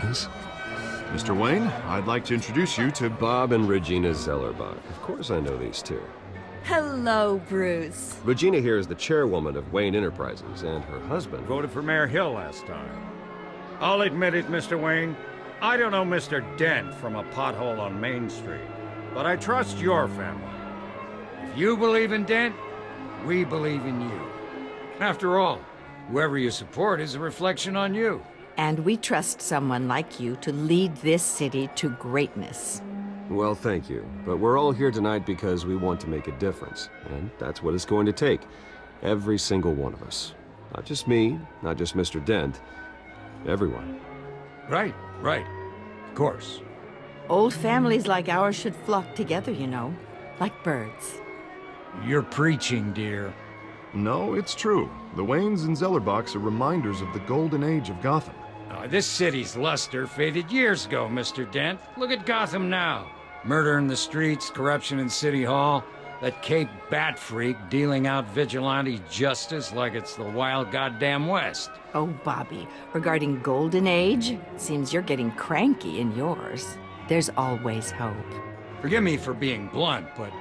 guys. Mr. Wayne, I'd like to introduce you to Bob and Regina Zellerbach. Of course I know these two. Hello, Bruce. Regina here is the chairwoman of Wayne Enterprises, and her husband... Voted for Mayor Hill last time. I'll admit it, Mr. Wayne. I don't know Mr. Dent from a pothole on Main Street, but I trust your family. If you believe in Dent, we believe in you. After all, whoever you support is a reflection on you. And we trust someone like you to lead this city to greatness. Well, thank you. But we're all here tonight because we want to make a difference. And that's what it's going to take. Every single one of us. Not just me, not just Mr. Dent. Everyone. Right. Of course. Old families like ours should flock together, you know, like birds. You're preaching, dear. No, it's true. The Waynes and Zellerbachs are reminders of the golden age of Gotham. This city's luster faded years ago, Mr. Dent. Look at Gotham now. Murder in the streets, corruption in City Hall, that Cape Bat freak dealing out vigilante justice like it's the wild goddamn West. Oh, Bobby, regarding Golden Age, it seems you're getting cranky in yours. There's always hope. Forgive me for being blunt, but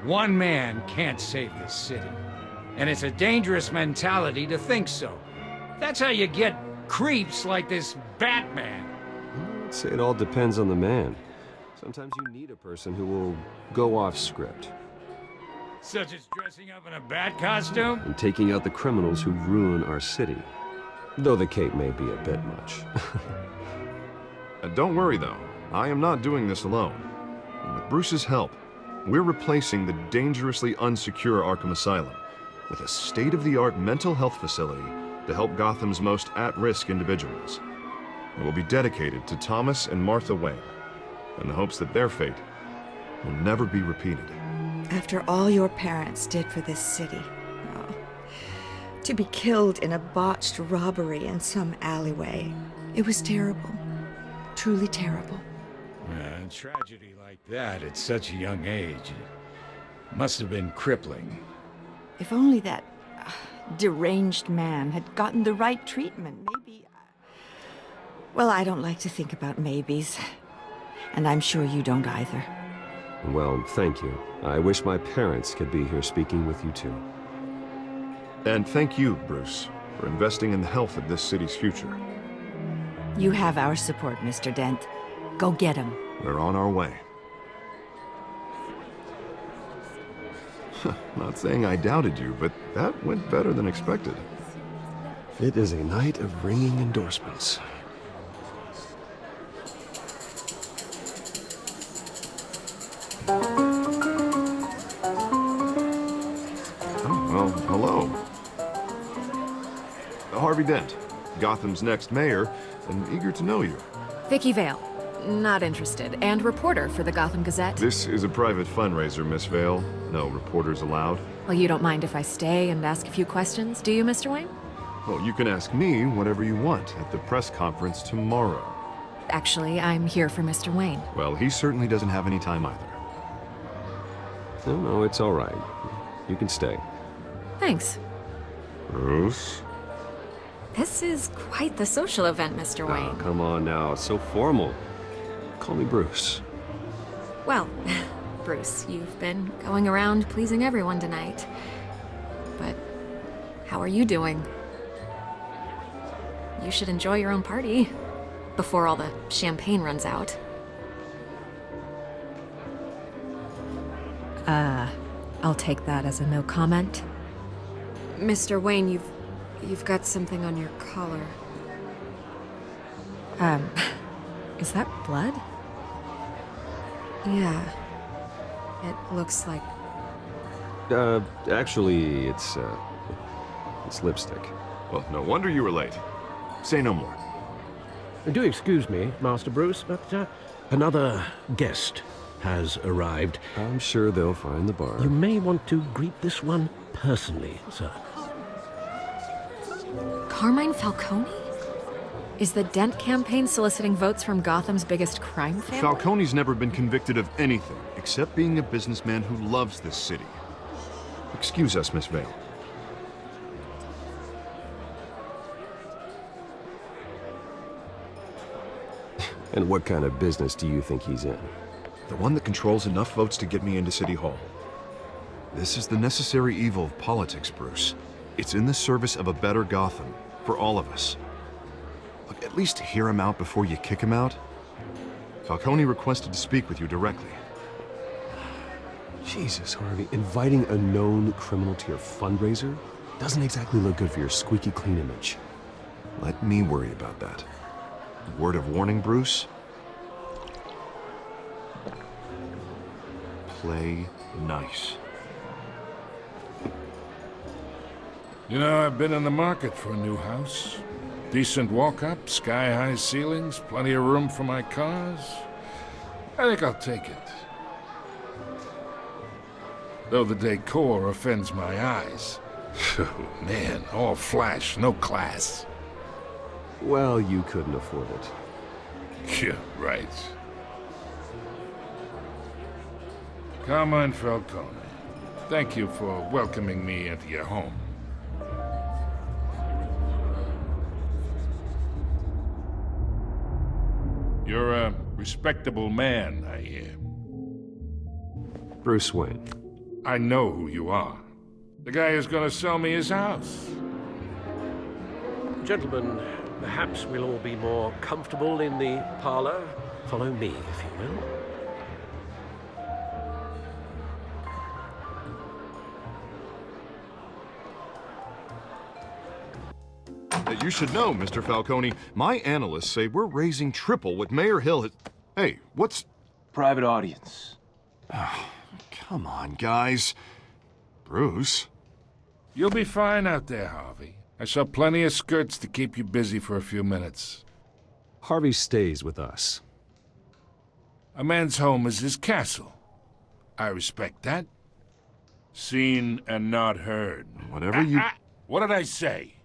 one man can't save this city. And it's a dangerous mentality to think so. That's how you get creeps like this Batman. I'd say it all depends on the man. Sometimes you need a person who will go off script. Such as dressing up in a bat costume? And taking out the criminals who ruin our city. Though the cape may be a bit much. Don't worry, though. I am not doing this alone. And with Bruce's help, we're replacing the dangerously unsecure Arkham Asylum with a state-of-the-art mental health facility to help Gotham's most at-risk individuals. It will be dedicated to Thomas and Martha Wayne, in the hopes that their fate will never be repeated. After all your parents did for this city, oh, to be killed in a botched robbery in some alleyway, it was terrible. Truly terrible. A tragedy like that at such a young age must have been crippling. If only that deranged man had gotten the right treatment, maybe... Well, I don't like to think about maybes. And I'm sure you don't either. Well, thank you. I wish my parents could be here speaking with you too. And thank you, Bruce, for investing in the health of this city's future. You have our support, Mr. Dent. Go get him. We're on our way. Not saying I doubted you, but that went better than expected. It is a night of ringing endorsements. Well, hello. Harvey Dent, Gotham's next mayor, and eager to know you. Vicky Vale. Not interested. And reporter for the Gotham Gazette. This is a private fundraiser, Miss Vale. No reporters allowed. Well, you don't mind if I stay and ask a few questions, do you, Mr. Wayne? Well, you can ask me whatever you want at the press conference tomorrow. Actually, I'm here for Mr. Wayne. Well, he certainly doesn't have any time either. No, it's all right. You can stay. Thanks. Bruce? This is quite the social event, Mr. Oh, Wayne. come on now. It's so formal. Call me Bruce. Well, Bruce, you've been going around pleasing everyone tonight. But how are you doing? You should enjoy your own party before all the champagne runs out. I'll take that as a no comment. Mr. Wayne, you've got something on your collar. Is that blood? Yeah. It looks like... Actually, it's lipstick. Well, no wonder you were late. Say no more. Do excuse me, Master Bruce, but another guest has arrived. I'm sure they'll find the bar. You may want to greet this one personally, sir. Carmine Falcone? Is the Dent campaign soliciting votes from Gotham's biggest crime family? Falcone's never been convicted of anything except being a businessman who loves this city. Excuse us, Miss Vale. And what kind of business do you think he's in? The one that controls enough votes to get me into City Hall. This is the necessary evil of politics, Bruce. It's in the service of a better Gotham, for all of us. Look, at least hear him out before you kick him out. Falcone requested to speak with you directly. Jesus, Harvey, inviting a known criminal to your fundraiser doesn't exactly look good for your squeaky clean image. Let me worry about that. Word of warning, Bruce? Play nice. You know, I've been in the market for a new house. Decent walk-up, sky-high ceilings, plenty of room for my cars. I think I'll take it. Though the decor offends my eyes. Oh, man, all flash, no class. Well, you couldn't afford it. Yeah, right. Carmine Falcone, thank you for welcoming me into your home. You're a respectable man, I hear. Bruce Wayne. I know who you are. The guy who's gonna sell me his house. Gentlemen, perhaps we'll all be more comfortable in the parlor. Follow me, if you will. You should know, Mr. Falcone, my analysts say we're raising triple what Mayor Hill has... Hey, what's... Private audience. Come on, guys. Bruce? You'll be fine out there, Harvey. I saw plenty of skirts to keep you busy for a few minutes. Harvey stays with us. A man's home is his castle. I respect that. Seen and not heard. Whatever you... What did I say?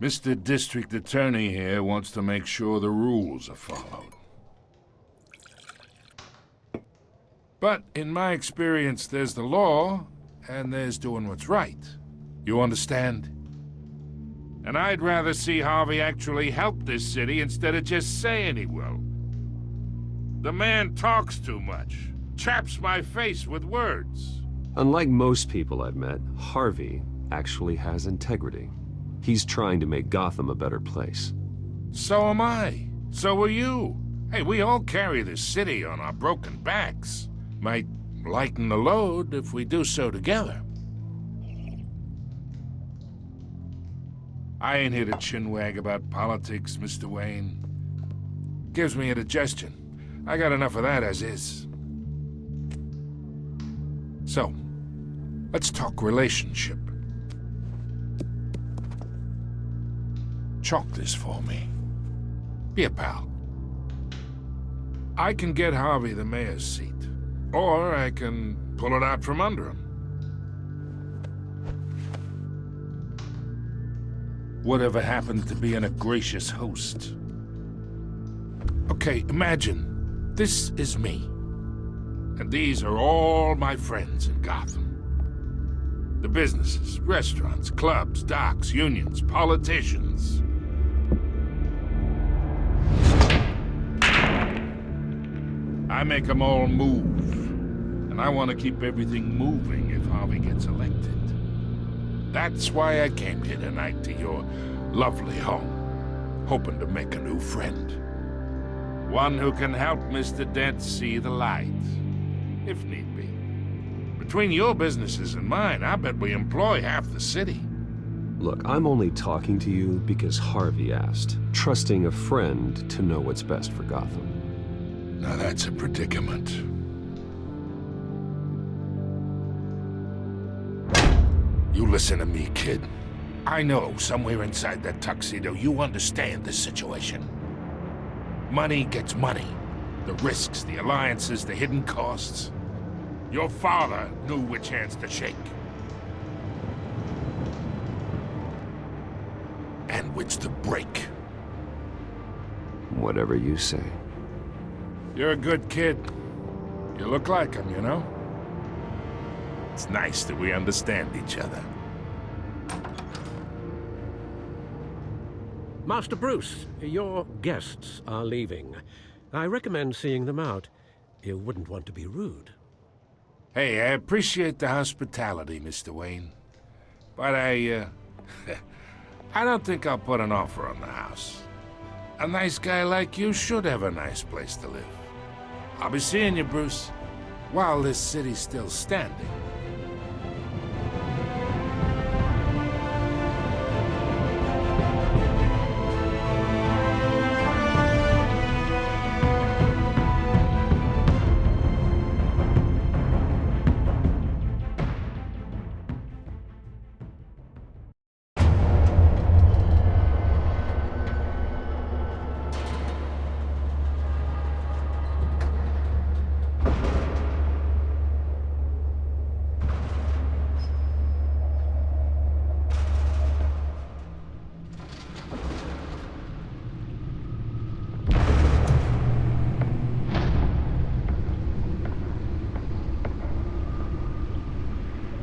Mr. District Attorney here wants to make sure the rules are followed. But in my experience, there's the law, and there's doing what's right. You understand? And I'd rather see Harvey actually help this city instead of just saying he will. The man talks too much, chaps my face with words. Unlike most people I've met, Harvey actually has integrity. He's trying to make Gotham a better place. So am I. So are you. Hey, we all carry this city on our broken backs. Might lighten the load if we do so together. I ain't here to chinwag about politics, Mr. Wayne. Gives me indigestion. I got enough of that as is. So, let's talk relationship. Chalk this for me. Be a pal. I can get Harvey the mayor's seat, or I can pull it out from under him. Whatever happened to being a gracious host? Okay, imagine this is me, and these are all my friends in Gotham. The businesses, restaurants, clubs, docks, unions, politicians. I make them all move, and I want to keep everything moving if Harvey gets elected. That's why I came here tonight to your lovely home, hoping to make a new friend. One who can help Mr. Dent see the light, if need be. Between your businesses and mine, I bet we employ half the city. Look, I'm only talking to you because Harvey asked, trusting a friend to know what's best for Gotham. Now that's a predicament. You listen to me, kid. I know somewhere inside that tuxedo you understand this situation. Money gets money. The risks, the alliances, the hidden costs. Your father knew which hands to shake. And which to break. Whatever you say. You're a good kid. You look like him, you know? It's nice that we understand each other. Master Bruce, your guests are leaving. I recommend seeing them out. You wouldn't want to be rude. Hey, I appreciate the hospitality, Mr. Wayne. But I don't think I'll put an offer on the house. A nice guy like you should have a nice place to live. I'll be seeing you, Bruce, while this city's still standing.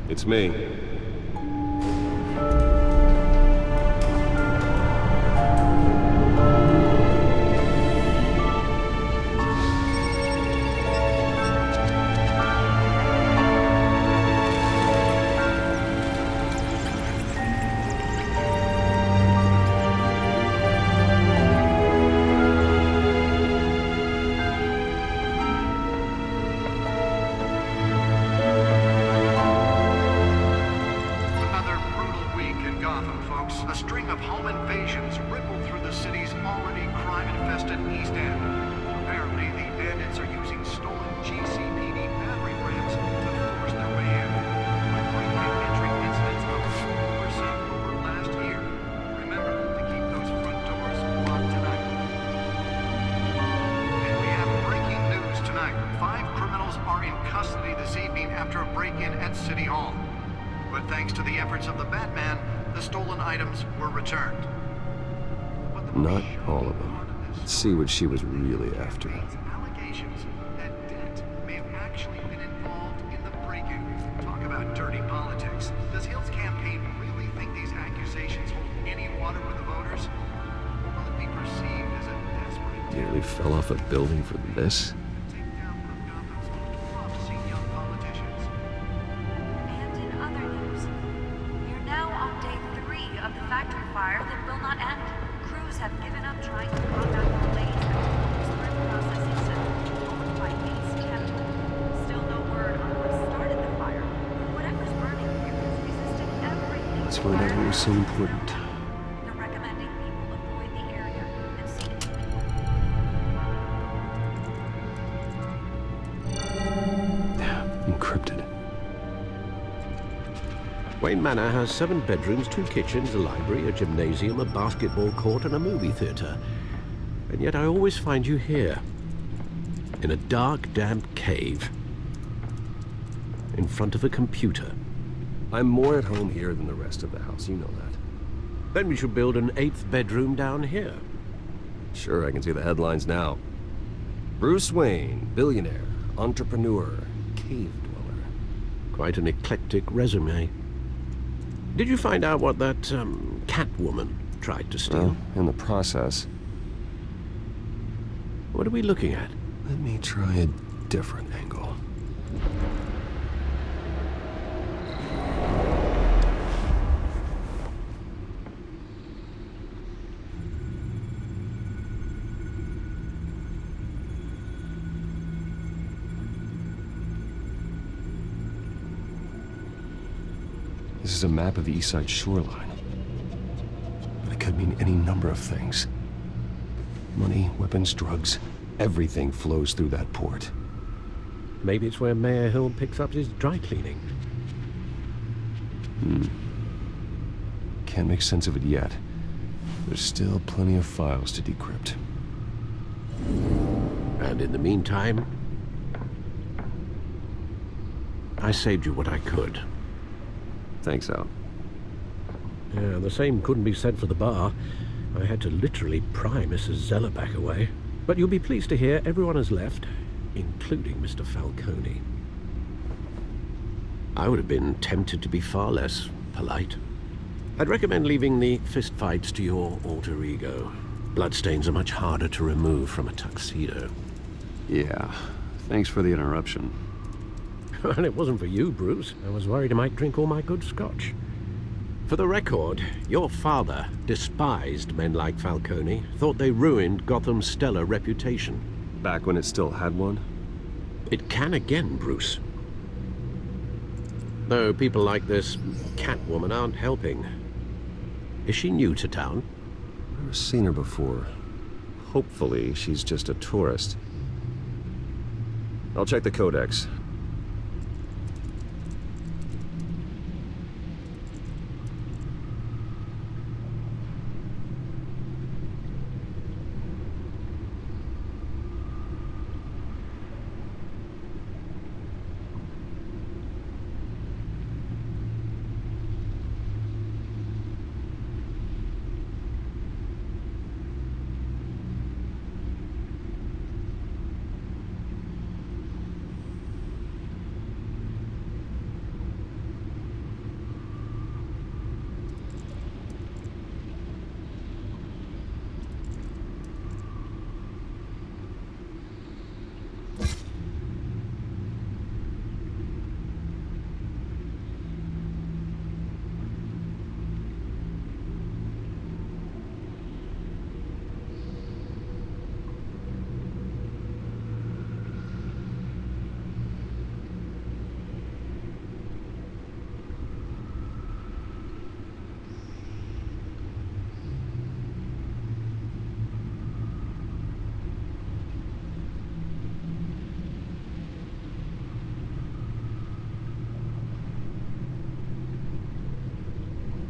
It's me. A string of home invasions rippled through the city's already crime-infested East End. Apparently, the bandits are using stolen GCPD battery rams to force their way in. With break-in entry incidents up 4% over last year. Remember to keep those front doors locked tonight. And we have breaking news tonight. 5 criminals are in custody this evening after a break-in at City Hall. But thanks to the efforts of the Batman, the stolen items were returned. Not all of them. Let's see what she was really after. Allegations that Dent may have actually been involved in the break-in. Talk about dirty politics. Does Hill's campaign really think these accusations hold any water with the voters? Or will it be perceived as a desperate Nearly fell off a building for this? take down one of Gotham's most promising young politicians? And in other news, we're now on day 3 of the factory fire that will not end. Crews have given up trying to combat the blaze that closed the red processing center owned by Ace Chemical. Still no word on what started the fire. Whatever's burning here is resisting everything. Let's find out what was so important. They're recommending people avoid the area and see it. Encrypted. Wayne Manor has 7 bedrooms, 2 kitchens, a library, a gymnasium, a basketball court, and a movie theater. And yet I always find you here, in a dark, damp cave, in front of a computer. I'm more at home here than the rest of the house, you know that. Then we should build an 8th bedroom down here. Sure, I can see the headlines now. Bruce Wayne, billionaire, entrepreneur, cave dweller. Quite an eclectic resume. Did you find out what that, Catwoman tried to steal? Well, in the process. What are we looking at? Let me try a different angle. This is a map of the East Side shoreline. But it could mean any number of things. Money, weapons, drugs, everything flows through that port. Maybe it's where Mayor Hill picks up his dry cleaning. Can't make sense of it yet. There's still plenty of files to decrypt. And in the meantime, I saved you what I could. Thanks, Al. Yeah, the same couldn't be said for the bar. I had to literally pry Mrs. Zeller back away. But you'll be pleased to hear everyone has left, including Mr. Falcone. I would have been tempted to be far less polite. I'd recommend leaving the fistfights to your alter ego. Bloodstains are much harder to remove from a tuxedo. Yeah, thanks for the interruption. Well, it wasn't for you, Bruce. I was worried I might drink all my good scotch. For the record, your father despised men like Falcone, thought they ruined Gotham's stellar reputation. Back when it still had one? It can again, Bruce. Though people like this Catwoman aren't helping. Is she new to town? I've never seen her before. Hopefully, she's just a tourist. I'll check the codex.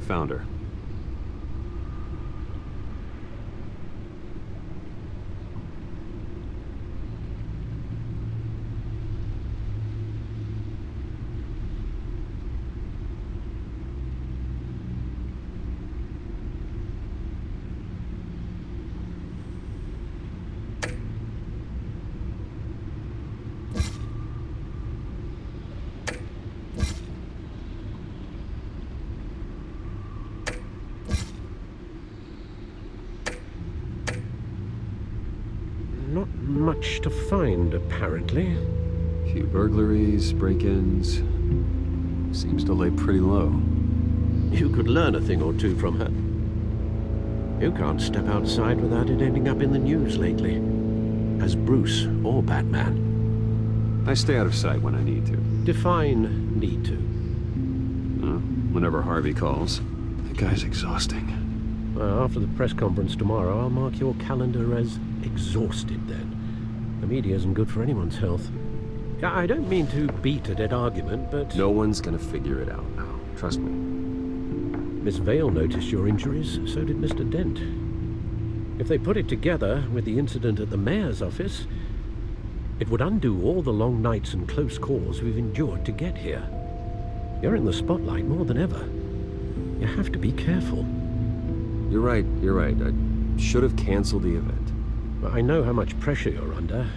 Found her. Not much to find, apparently. Few burglaries, break-ins. Seems to lay pretty low. You could learn a thing or two from her. You can't step outside without it ending up in the news lately. As Bruce or Batman. I stay out of sight when I need to. Define need to. Whenever Harvey calls. The guy's exhausting. Well, after the press conference tomorrow, I'll mark your calendar as exhausted then. The media isn't good for anyone's health. Yeah, I don't mean to beat a dead argument, but... No one's gonna figure it out now. Trust me. Miss Vale noticed your injuries, so did Mr. Dent. If they put it together with the incident at the mayor's office, it would undo all the long nights and close calls we've endured to get here. You're in the spotlight more than ever. You have to be careful. You're right. I should have canceled the event. Well, I know how much pressure you're under.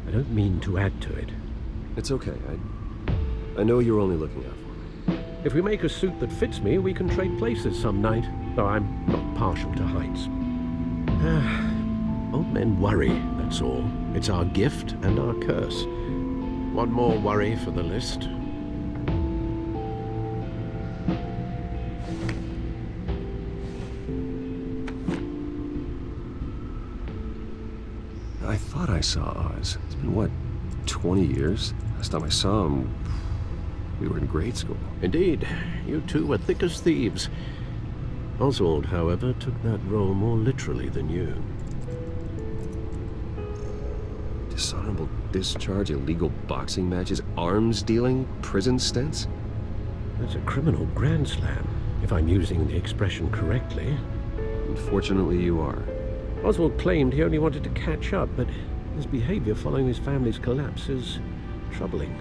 I don't mean to add to it. It's okay. I know you're only looking out for me. If we make a suit that fits me, we can trade places some night. Though I'm not partial to heights. Old men worry, that's all. It's our gift and our curse. One more worry for the list. I thought I saw Oz. It's been, what, 20 years? Last time I saw him, we were in grade school. Indeed. You two were thick as thieves. Oswald, however, took that role more literally than you. Dishonorable discharge, illegal boxing matches, arms dealing, prison stints? That's a criminal grand slam, if I'm using the expression correctly. Unfortunately, you are. Oswald claimed he only wanted to catch up, but his behavior following his family's collapse is troubling.